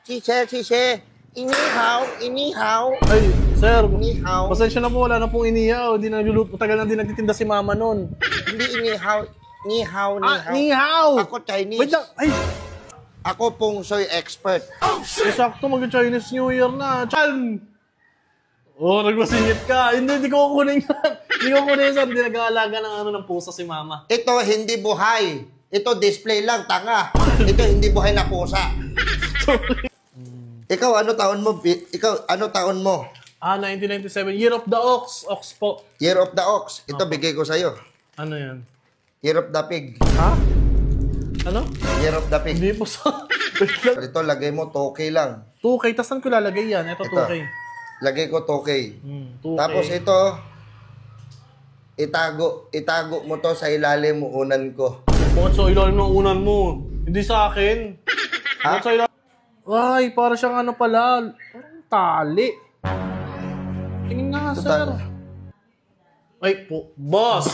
Sise. Inihaw. Ay, sir. Inihaw. Pasensya na po, wala na pong inihaw. Di na nagluluto. Tagal na din nagtitinda si mama nun. Hindi inihaw. Nihaw. Nihaw! Ako Chinese. Wait lang. Ay! Ako pong soy expert. Sakto mag-Chinese New Year na. Chan! Oh, nagmasingit ka. Hindi ko kukunin yan. Hindi ko kukunin yan, sir. Hindi nag-aalaga ng pusa si mama. Ito hindi buhay. Ito display lang, tanga. Ito hindi buhay na pusa. Ikaw, ano taon mo? 1997. Year of the Ox. Ox po. Year of the Ox. Ito, bigay ko sa'yo. Ano yan? Year of the Pig. Ha? Ano? Year of the Pig. Hindi po sa... Ito, lagay mo 2K lang. 2K. Tas saan ko lalagay yan? Ito 2K. Lagay ko 2K. 2K. Tapos ito, itago mo to sa ilalim mo unan ko. Bakit sa ilalim ng unan mo? Hindi sa akin. Ha? Bakit sa ilalim? Ay, para siyang ano pala. Parang tali. Tingin nga, sir. Ay po. Boss!